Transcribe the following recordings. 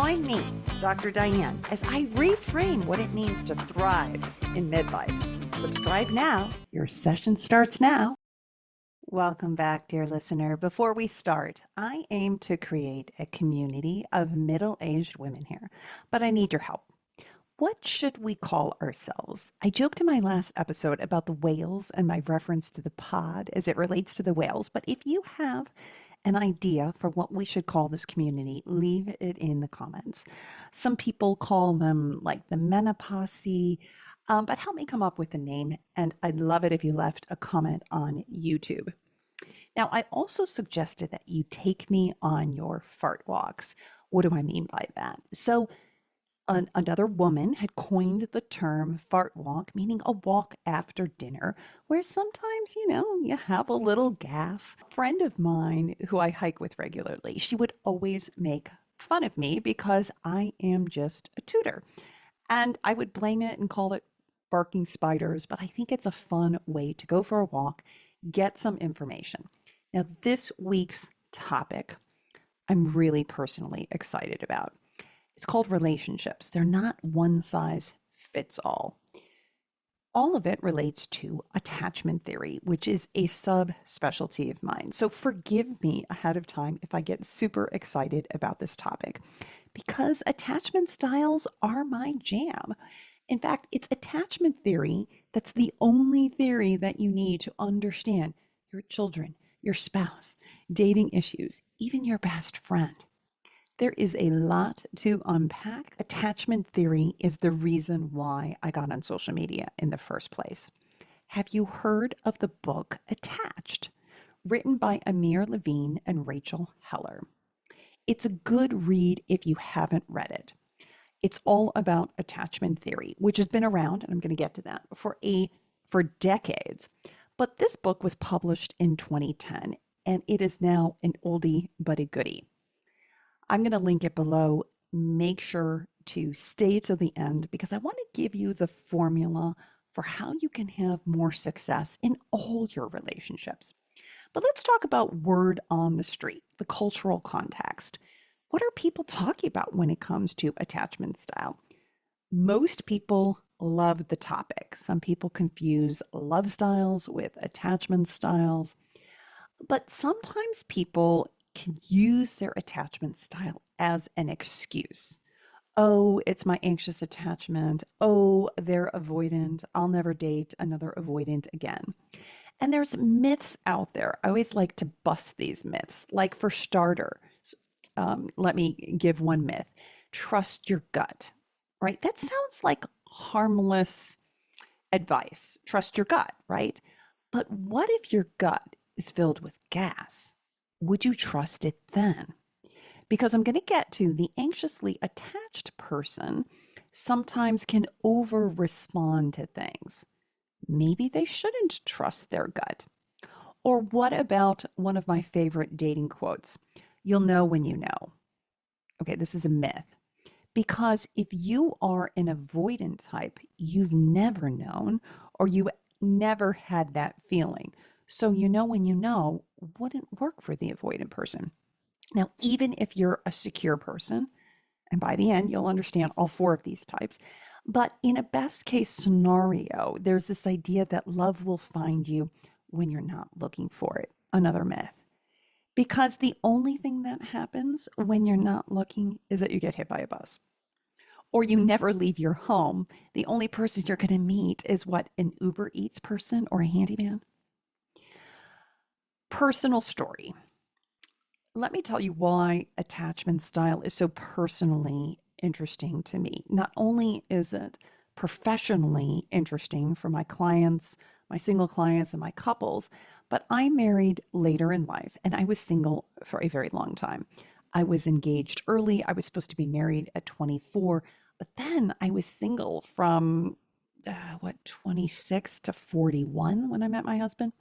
Join me, Dr. Diane, as I reframe what it means to thrive in midlife. Subscribe now. Your session starts now. Welcome back, dear listener. Before we start, I aim to create a community of middle-aged women here, but I need your help. What should we call ourselves? I joked in my last episode about the whales and my reference to the pod as it relates to the whales, but if you have an idea for what we should call this community, leave it in the comments. Some people call them like the menopause, but help me come up with a name, and I'd love it if you left a comment on YouTube. Now, I also suggested that you take me on your fart walks. What do I mean by that? So, another woman had coined the term fart walk, meaning a walk after dinner, where sometimes, you have a little gas. A friend of mine who I hike with regularly, she would always make fun of me because I am just a tutor. And I would blame it and call it barking spiders, but I think it's a fun way to go for a walk, get some information. Now, this week's topic, I'm really personally excited about. It's called relationships. They're not one size fits all. All of it relates to attachment theory, which is a subspecialty of mine. So forgive me ahead of time if I get super excited about this topic, because attachment styles are my jam. In fact, it's attachment theory that's the only theory that you need to understand your children, your spouse, dating issues, even your best friend. There is a lot to unpack. Attachment theory is the reason why I got on social media in the first place. Have you heard of the book Attached, written by Amir Levine and Rachel Heller? It's a good read if you haven't read it. It's all about attachment theory, which has been around, and I'm going to get to that, for decades. But this book was published in 2010, and it is now an oldie but a goodie. I'm going to link it below. Make sure to stay to the end because I want to give you the formula for how you can have more success in all your relationships. But let's talk about word on the street, the cultural context. What are people talking about when it comes to attachment style? Most people love the topic. Some people confuse love styles with attachment styles. But sometimes people can use their attachment style as an excuse. Oh, it's my anxious attachment. Oh, they're avoidant. I'll never date another avoidant again. And there's myths out there. I always like to bust these myths. Like for starter, let me give one myth. Trust your gut, right? That sounds like harmless advice. Trust your gut, right? But what if your gut is filled with gas? Would you trust it then? Because I'm going to get to the anxiously attached person sometimes can over respond to things. Maybe they shouldn't trust their gut. Or what about one of my favorite dating quotes? You'll know when you know. Okay, this is a myth. Because if you are an avoidant type, you've never known or you never had that feeling. So you know when you know wouldn't work for the avoidant person. Now, even if you're a secure person, and by the end, you'll understand all four of these types, but in a best case scenario, there's this idea that love will find you when you're not looking for it. Another myth. Because the only thing that happens when you're not looking is that you get hit by a bus or you never leave your home. The only person you're going to meet is what, an Uber Eats person or a handyman? Personal story. Let me tell you why attachment style is so personally interesting to me. Not only is it professionally interesting for my clients, my single clients, and my couples, but I married later in life and I was single for a very long time. I was engaged early. I was supposed to be married at 24, but then I was single from 26 to 41 when I met my husband.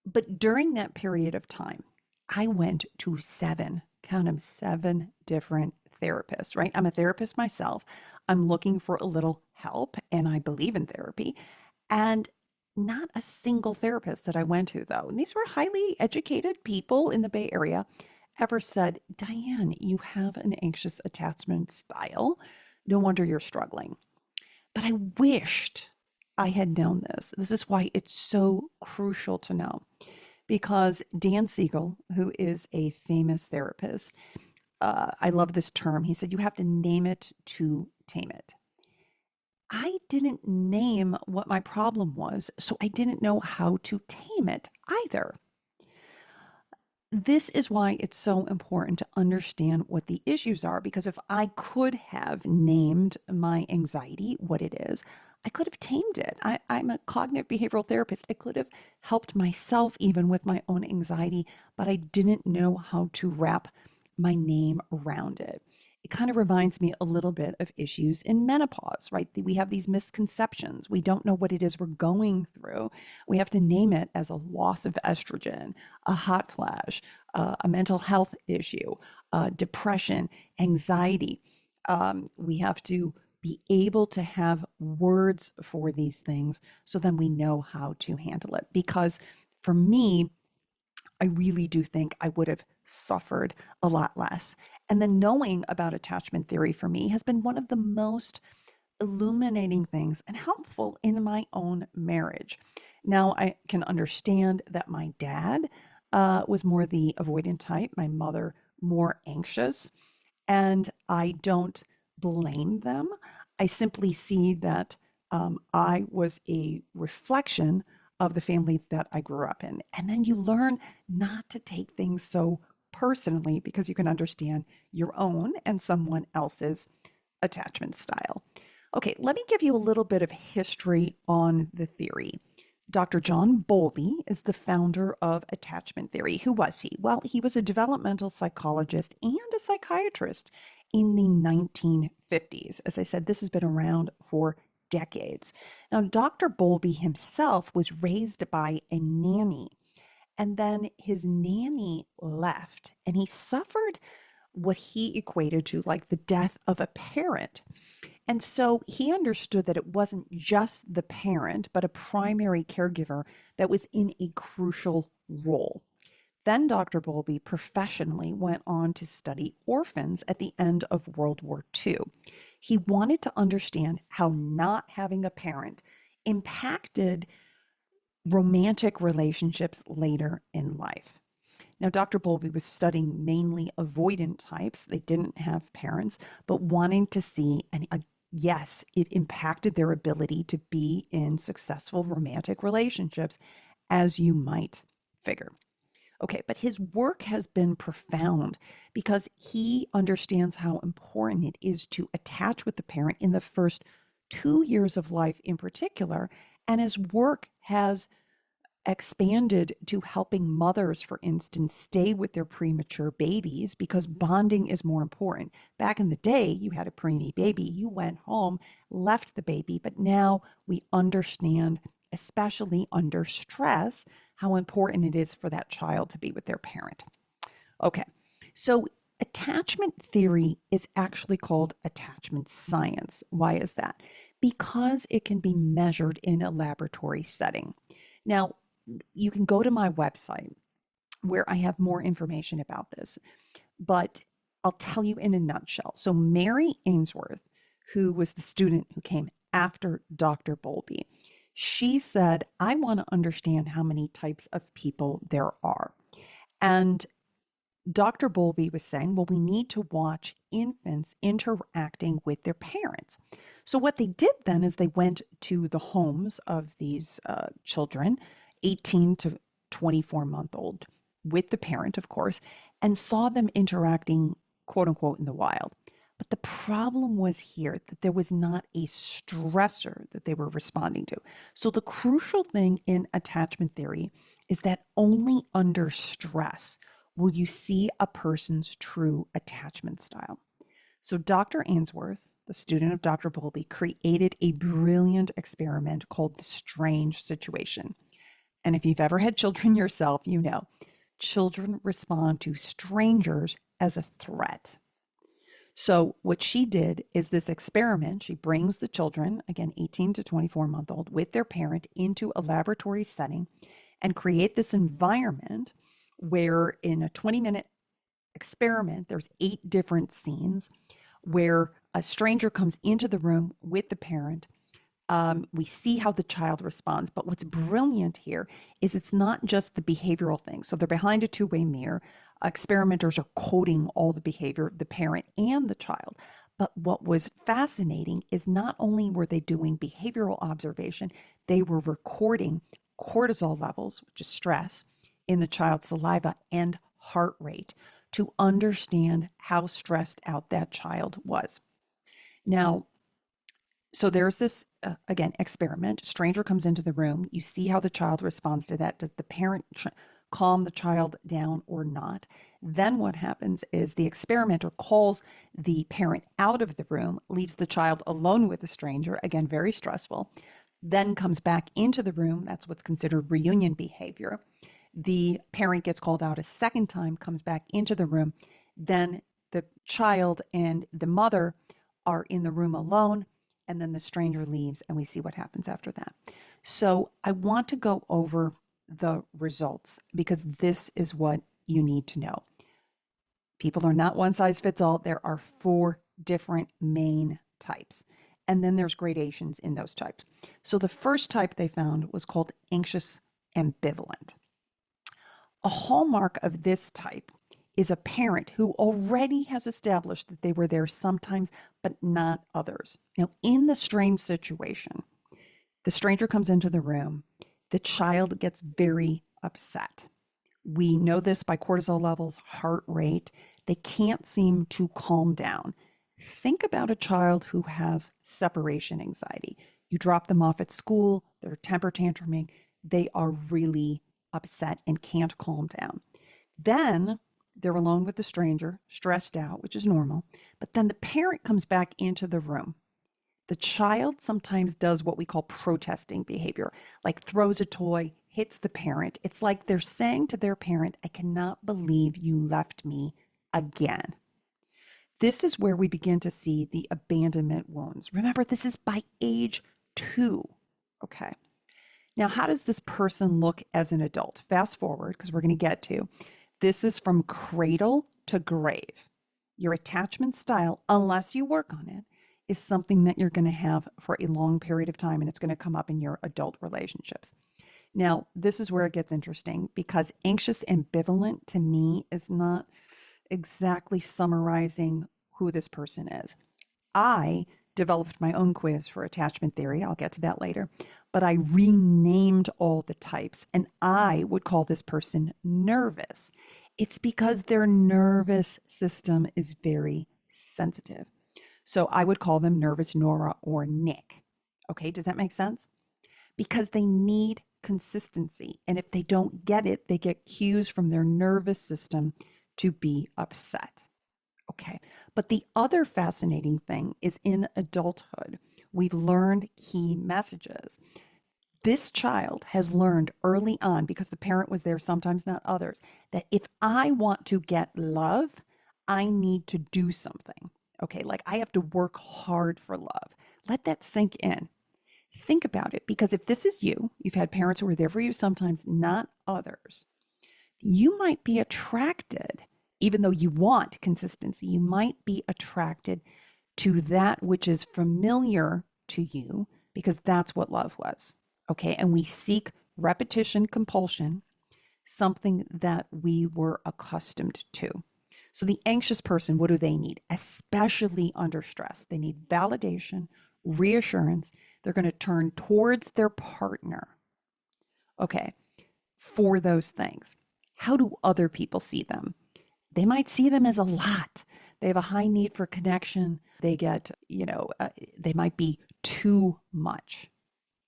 But during that period of time, I went to count them, 7 different therapists, right? I'm a therapist myself. I'm looking for a little help and I believe in therapy. And not a single therapist that I went to, though. And these were highly educated people in the Bay Area. ever said, Diane, you have an anxious attachment style. No wonder you're struggling. But I wished I had known this. This is why it's so crucial to know. Because Dan Siegel, who is a famous therapist, I love this term. He said, you have to name it to tame it. I didn't name what my problem was, so I didn't know how to tame it either. This is why it's so important to understand what the issues are, because if I could have named my anxiety what it is, I could have tamed it. I'm a cognitive behavioral therapist. I could have helped myself even with my own anxiety, but I didn't know how to wrap my name around it. It kind of reminds me a little bit of issues in menopause, right? We have these misconceptions. We don't know what it is we're going through. We have to name it as a loss of estrogen, a hot flash, a mental health issue, depression, anxiety. We have to be able to have words for these things so then we know how to handle it. Because for me, I really do think I would have suffered a lot less. And then knowing about attachment theory for me has been one of the most illuminating things and helpful in my own marriage. Now, I can understand that my dad was more the avoidant type, my mother more anxious, and I don't blame them. I simply see that I was a reflection of the family that I grew up in. And then you learn not to take things so personally because you can understand your own and someone else's attachment style. Okay, let me give you a little bit of history on the theory. Dr. John Bowlby is the founder of attachment theory. Who was he? Well, he was a developmental psychologist and a psychiatrist in the 1950s. As I said, this has been around for decades. Now, Dr. Bowlby himself was raised by a nanny, and then his nanny left, and he suffered what he equated to like the death of a parent. And so he understood that it wasn't just the parent, but a primary caregiver that was in a crucial role. Then Dr. Bowlby professionally went on to study orphans at the end of World War II. He wanted to understand how not having a parent impacted romantic relationships later in life. Now, Dr. Bowlby was studying mainly avoidant types. They didn't have parents, but wanting to see, and yes, it impacted their ability to be in successful romantic relationships, as you might figure. Okay, but his work has been profound because he understands how important it is to attach with the parent in the first 2 years of life in particular. And his work has expanded to helping mothers, for instance, stay with their premature babies because bonding is more important. Back in the day, you had a preemie baby, you went home, left the baby, but now we understand, especially under stress, how important it is for that child to be with their parent. Okay, so attachment theory is actually called attachment science. Why is that? Because it can be measured in a laboratory setting. Now, you can go to my website where I have more information about this, but I'll tell you in a nutshell. So, Mary Ainsworth, who was the student who came after Dr. Bowlby, she said, I want to understand how many types of people there are. And Dr. Bowlby was saying, well, we need to watch infants interacting with their parents. So, what they did then is they went to the homes of these children, 18 to 24-month-old, with the parent, of course, and saw them interacting, quote unquote, in the wild. But the problem was here that there was not a stressor that they were responding to. So, the crucial thing in attachment theory is that only under stress will you see a person's true attachment style. So Dr. Ainsworth, the student of Dr. Bowlby, created a brilliant experiment called the strange situation. And if you've ever had children yourself, you know children respond to strangers as a threat. So what she did is this experiment. She brings the children, again, 18 to 24-month-old, with their parent into a laboratory setting and create this environment where in a 20-minute experiment, there's 8 different scenes where a stranger comes into the room with the parent. We see how the child responds. But what's brilliant here is it's not just the behavioral thing. So they're behind a two-way mirror. Experimenters are coding all the behavior of the parent and the child. But what was fascinating is not only were they doing behavioral observation, they were recording cortisol levels, which is stress, in the child's saliva and heart rate to understand how stressed out that child was. Now, so there's this, again, experiment. Stranger comes into the room. You see how the child responds to that. Does the parent calm the child down or not? Then what happens is the experimenter calls the parent out of the room, leaves the child alone with the stranger, again, very stressful, then comes back into the room. That's what's considered reunion behavior. The parent gets called out a second time, comes back into the room. Then the child and the mother are in the room alone, and then the stranger leaves, and we see what happens after that. So I want to go over the results because this is what you need to know. People are not one size fits all. There are 4 different main types, and then there's gradations in those types. So the first type they found was called anxious ambivalent. A hallmark of this type is a parent who already has established that they were there sometimes, but not others. Now, in the strange situation, the stranger comes into the room, the child gets very upset. We know this by cortisol levels, heart rate. They can't seem to calm down. Think about a child who has separation anxiety. You drop them off at school, they're temper tantruming, they are really upset and can't calm down. Then they're alone with the stranger, stressed out, which is normal. But then the parent comes back into the room. The child sometimes does what we call protesting behavior, like throws a toy, hits the parent. It's like they're saying to their parent, I cannot believe you left me again. This is where we begin to see the abandonment wounds. Remember, this is by age 2. Okay. Now, how does this person look as an adult? Fast forward, because we're going to get to. This is from cradle to grave. Your attachment style, unless you work on it, is something that you're going to have for a long period of time, and it's going to come up in your adult relationships. Now, this is where it gets interesting because anxious ambivalent to me is not exactly summarizing who this person is. I developed my own quiz for attachment theory. I'll get to that later. But I renamed all the types, and I would call this person nervous. It's because their nervous system is very sensitive. So I would call them nervous Nora or Nick. Okay, does that make sense? Because they need consistency. And if they don't get it, they get cues from their nervous system to be upset. Okay. But the other fascinating thing is in adulthood, we've learned key messages. This child has learned early on, because the parent was there, sometimes not others, that if I want to get love, I need to do something. Okay. Like I have to work hard for love. Let that sink in. Think about it, because if this is you, you've had parents who are there for you, sometimes not others, you might be attracted, even though you want consistency, you might be attracted to that which is familiar to you because that's what love was. Okay. And we seek repetition, compulsion, something that we were accustomed to. So the anxious person, what do they need? Especially under stress. They need validation, reassurance. They're going to turn towards their partner. Okay. For those things. How do other people see them? They might see them as a lot. They have a high need for connection. They get, they might be too much.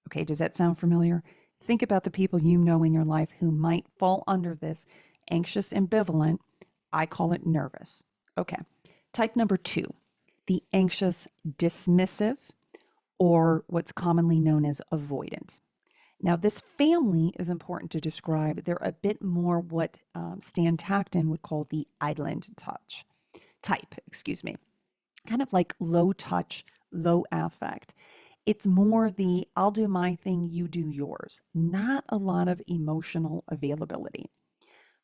Okay, does that sound familiar? Think about the people you know in your life who might fall under this anxious ambivalent. I call it nervous. Okay, type number 2, the anxious dismissive, or what's commonly known as avoidant. Now, this family is important to describe. They're a bit more what Stan Tacton would call the island type, kind of like low touch, low affect. It's more the I'll do my thing, you do yours, not a lot of emotional availability.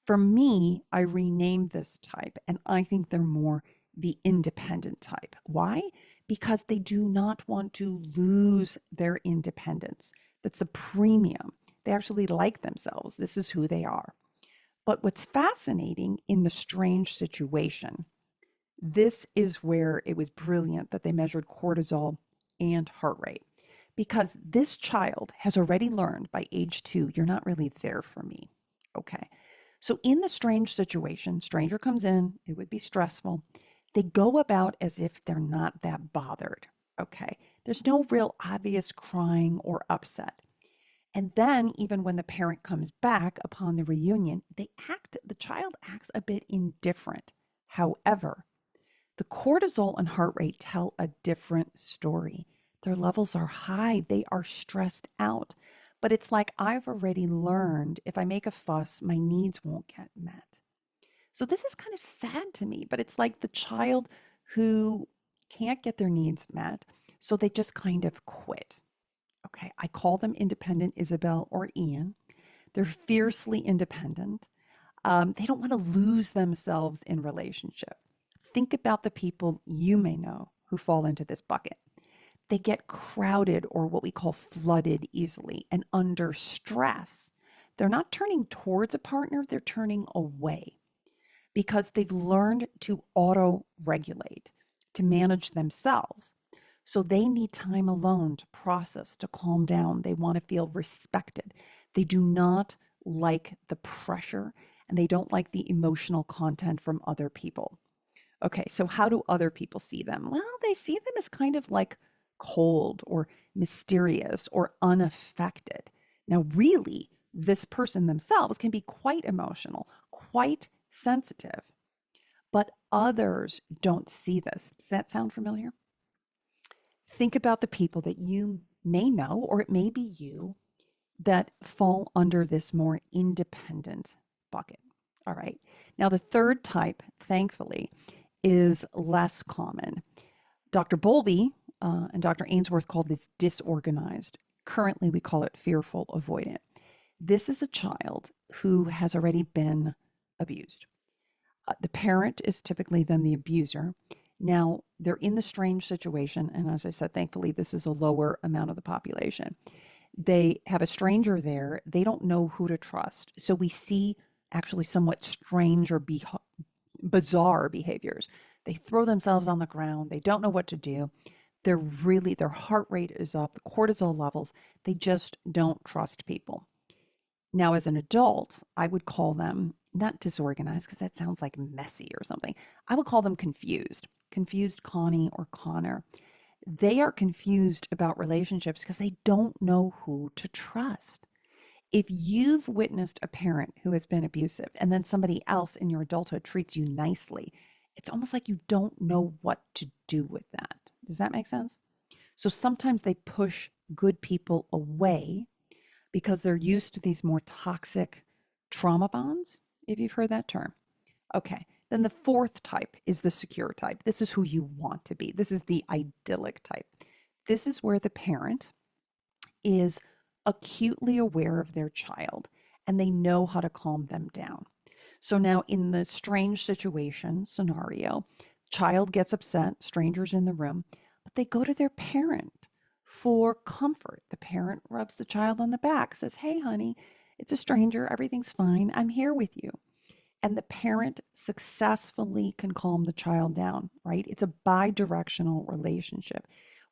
For me, I renamed this type, and I think they're more the independent type. Why? Because they do not want to lose their independence. That's a premium. They actually like themselves. This is who they are. But what's fascinating in the strange situation, this is where it was brilliant that they measured cortisol and heart rate. Because this child has already learned by age 2, you're not really there for me. Okay. So in the strange situation, stranger comes in, it would be stressful. They go about as if they're not that bothered. Okay. There's no real obvious crying or upset. And then even when the parent comes back upon the reunion, the child acts a bit indifferent. However, the cortisol and heart rate tell a different story. Their levels are high, they are stressed out. But it's like I've already learned if I make a fuss, my needs won't get met. So this is kind of sad to me, but it's like the child who can't get their needs met, so they just kind of quit. Okay, I call them independent Isabel or Ian. They're fiercely independent. They don't want to lose themselves in relationship. Think about the people you may know who fall into this bucket. They get crowded or what we call flooded easily and under stress. They're not turning towards a partner, they're turning away because they've learned to auto regulate, to manage themselves. So they need time alone to process, to calm down. They want to feel respected. They do not like the pressure and they don't like the emotional content from other people. Okay, so how do other people see them? Well, they see them as kind of like cold or mysterious or unaffected. Now, really, this person themselves can be quite emotional, quite sensitive, but others don't see this. Does that sound familiar? Think about the people that you may know, or it may be you, that fall under this more independent bucket. All right. Now, the third type, thankfully, is less common. Dr. Bowlby and Dr. Ainsworth called this disorganized. Currently, we call it fearful avoidant. This is a child who has already been abused. The parent is typically then the abuser. Now, they're in the strange situation. And as I said, thankfully, this is a lower amount of the population. They have a stranger there. They don't know who to trust. So we see actually somewhat strange or bizarre behaviors. They throw themselves on the ground. They don't know what to do. Their heart rate is up, the cortisol levels. They just don't trust people. Now, as an adult, I would call them not disorganized because that sounds like messy or something. I would call them confused Connie or Connor. They are confused about relationships because they don't know who to trust. If you've witnessed a parent who has been abusive and then somebody else in your adulthood treats you nicely, it's almost like you don't know what to do with that. Does that make sense? So sometimes they push good people away because they're used to these more toxic trauma bonds, if you've heard that term. Okay. Then the fourth type is the secure type. This is who you want to be. This is the idyllic type. This is where the parent is acutely aware of their child and they know how to calm them down. So now in the strange situation scenario, child gets upset, strangers in the room, but they go to their parent for comfort. The parent rubs the child on the back, says, "Hey, honey, it's a stranger. Everything's fine. I'm here with you." And the parent successfully can calm the child down, right? It's a bi-directional relationship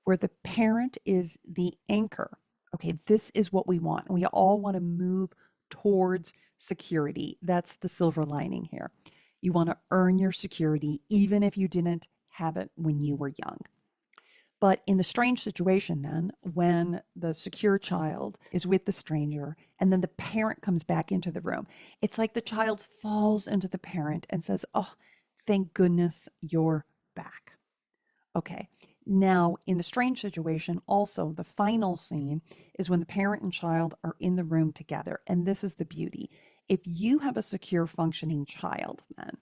where the parent is the anchor. Okay, this is what we want. We all want to move towards security. That's the silver lining here. You want to earn your security even if you didn't have it when you were young. But in the strange situation, then, when the secure child is with the stranger and then the parent comes back into the room, it's like the child falls into the parent and says, "Oh, thank goodness you're back." Okay. Now, in the strange situation, also, the final scene is when the parent and child are in the room together. And this is the beauty. If you have a secure, functioning child, then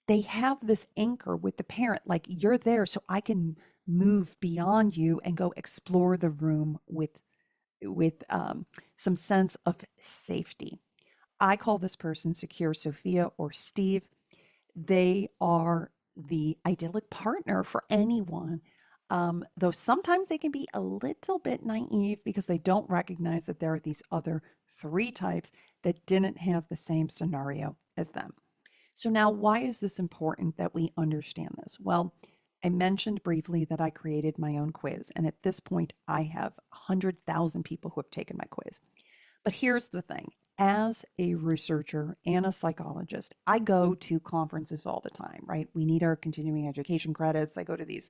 they have this anchor with the parent, like you're there, so I can move beyond you and go explore the room with some sense of safety. I call this person secure Sophia or Steve. They are the idyllic partner for anyone. Though sometimes they can be a little bit naive because they don't recognize that there are these other three types that didn't have the same scenario as them. So, now why is this important that we understand this? Well, I mentioned briefly that I created my own quiz, and at this point, I have 100,000 people who have taken my quiz. But here's the thing, as a researcher and a psychologist, I go to conferences all the time, right? We need our continuing education credits. I go to these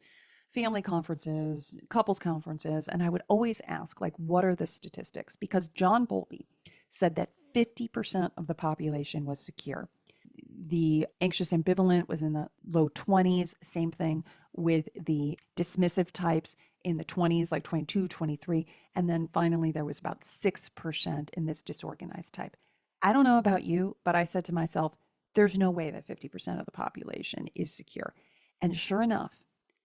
family conferences, couples conferences, and I would always ask, like, what are the statistics? Because John Bowlby said that 50% of the population was secure. The anxious ambivalent was in the low 20s, same thing with the dismissive types in the 20s, like 22, 23. And then finally, there was about 6% in this disorganized type. I don't know about you, but I said to myself, there's no way that 50% of the population is secure. And sure enough,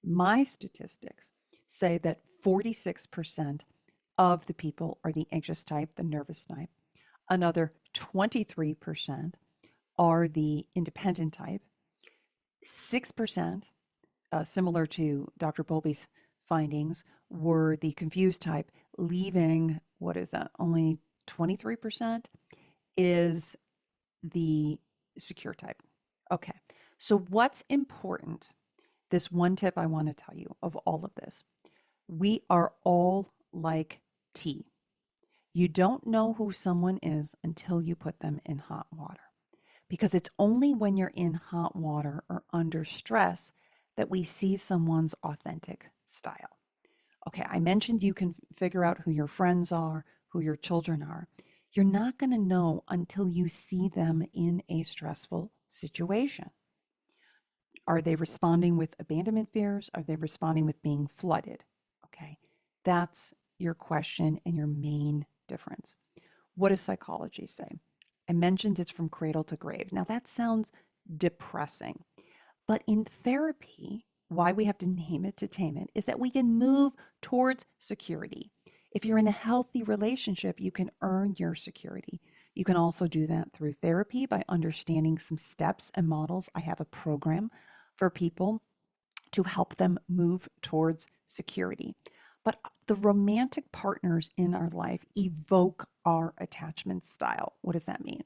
my statistics say that 46% of the people are the anxious type, the nervous type. Another 23% are the independent type. 6%, similar to Dr. Bowlby's findings, were the confused type, leaving, what is that, only 23% is the secure type. Okay, so what's important? This one tip I want to tell you of all of this. We are all like tea. You don't know who someone is until you put them in hot water, because it's only when you're in hot water or under stress that we see someone's authentic style. Okay, I mentioned you can figure out who your friends are, who your children are. You're not going to know until you see them in a stressful situation. Are they responding with abandonment fears? Are they responding with being flooded? Okay, that's your question and your main difference. What does psychology say? I mentioned it's from cradle to grave. Now that sounds depressing, but in therapy, why we have to name it to tame it is that we can move towards security. If you're in a healthy relationship, you can earn your security. You can also do that through therapy by understanding some steps and models. I have a program for people to help them move towards security. But the romantic partners in our life evoke our attachment style. What does that mean?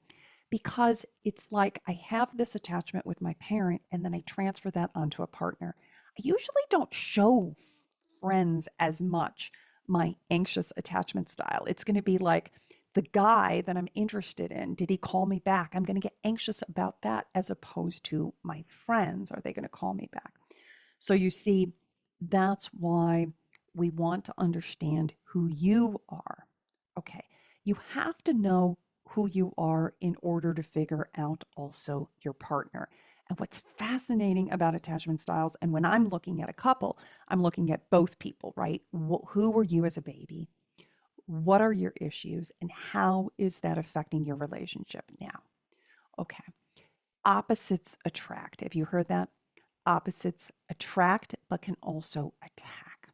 Because it's like I have this attachment with my parent and then I transfer that onto a partner. I usually don't show friends as much my anxious attachment style. It's going to be like the guy that I'm interested in. Did he call me back? I'm going to get anxious about that as opposed to my friends. Are they going to call me back? So you see, that's why we want to understand who you are. Okay, you have to know who you are in order to figure out also your partner. And what's fascinating about attachment styles, and when I'm looking at a couple, I'm looking at both people, right? Who were you as a baby? What are your issues? And how is that affecting your relationship now? Okay, opposites attract. Have you heard that? Opposites attract, but can also attack.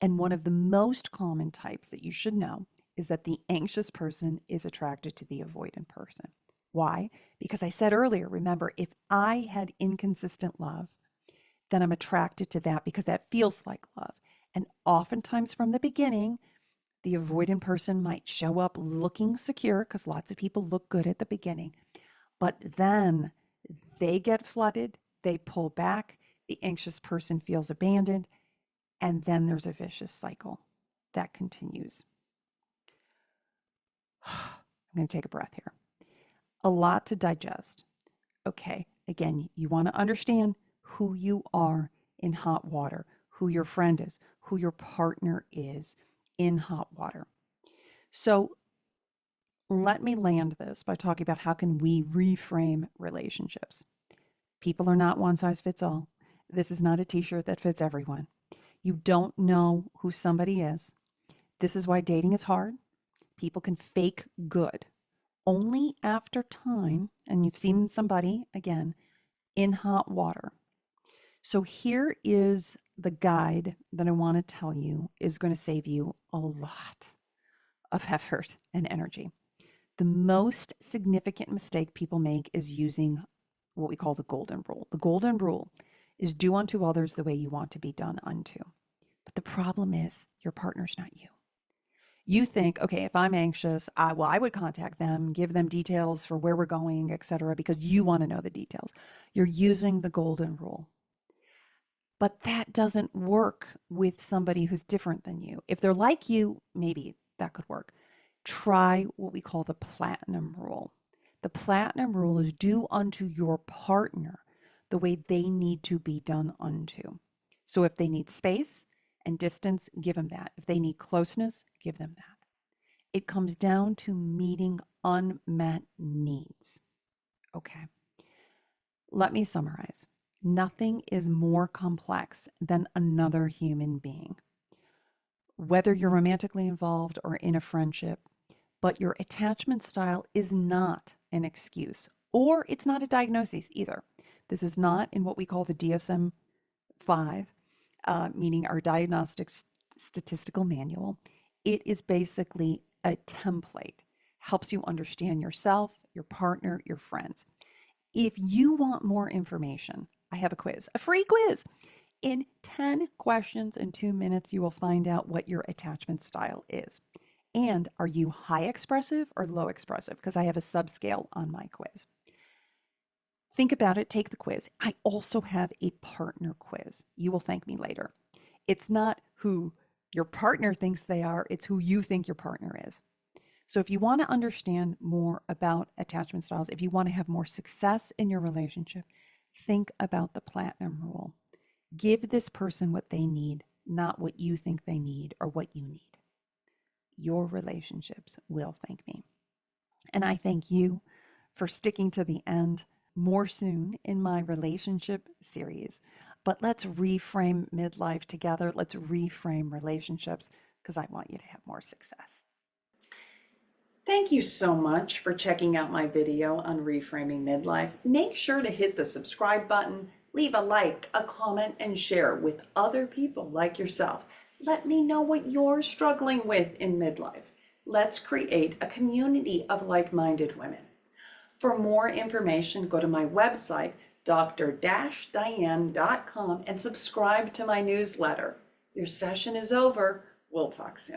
And one of the most common types that you should know is that the anxious person is attracted to the avoidant person. Why? Because I said earlier, remember, if I had inconsistent love, then I'm attracted to that because that feels like love. And oftentimes from the beginning, the avoidant person might show up looking secure because lots of people look good at the beginning. But then they get flooded, they pull back, the anxious person feels abandoned, and then there's a vicious cycle that continues. I'm going to take a breath here. A lot to digest. Okay, again, you want to understand who you are in hot water, who your friend is, who your partner is in hot water. So let me land this by talking about how can we reframe relationships. People are not one size fits all. This is not a t-shirt that fits everyone. You don't know who somebody is. This is why dating is hard. People can fake good only after time, and you've seen somebody, again, in hot water. So here is the guide that I want to tell you is going to save you a lot of effort and energy. The most significant mistake people make is using what we call the golden rule. The golden rule is do unto others the way you want to be done unto. But the problem is your partner's not you. You think, okay, if I'm anxious, I would contact them, give them details for where we're going, etc., because you want to know the details. You're using the golden rule. But that doesn't work with somebody who's different than you. If they're like you, maybe that could work. Try what we call the platinum rule. The platinum rule is do unto your partner the way they need to be done unto. So if they need space and distance, give them that. If they need closeness, give them that. It comes down to meeting unmet needs. Okay. Let me summarize. Nothing is more complex than another human being. Whether you're romantically involved or in a friendship, but your attachment style is not an excuse, or it's not a diagnosis either. This is not in what we call the DSM-5, meaning our diagnostic statistical manual. It is basically a template, helps you understand yourself, your partner, your friends. If you want more information, I have a quiz, a free quiz. In 10 questions in 2 minutes, you will find out what your attachment style is. And are you high expressive or low expressive? Because I have a subscale on my quiz. Think about it, take the quiz. I also have a partner quiz. You will thank me later. It's not who your partner thinks they are, it's who you think your partner is. So if you want to understand more about attachment styles, if you want to have more success in your relationship, think about the platinum rule. Give this person what they need, not what you think they need or what you need. Your relationships will thank me. And I thank you for sticking to the end. More soon in my relationship series. But let's reframe midlife together. Let's reframe relationships because I want you to have more success. Thank you so much for checking out my video on reframing midlife. Make sure to hit the subscribe button, leave a like, a comment, and share with other people like yourself. Let me know what you're struggling with in midlife. Let's create a community of like-minded women. For more information, go to my website, dr-diane.com, and subscribe to my newsletter. Your session is over. We'll talk soon.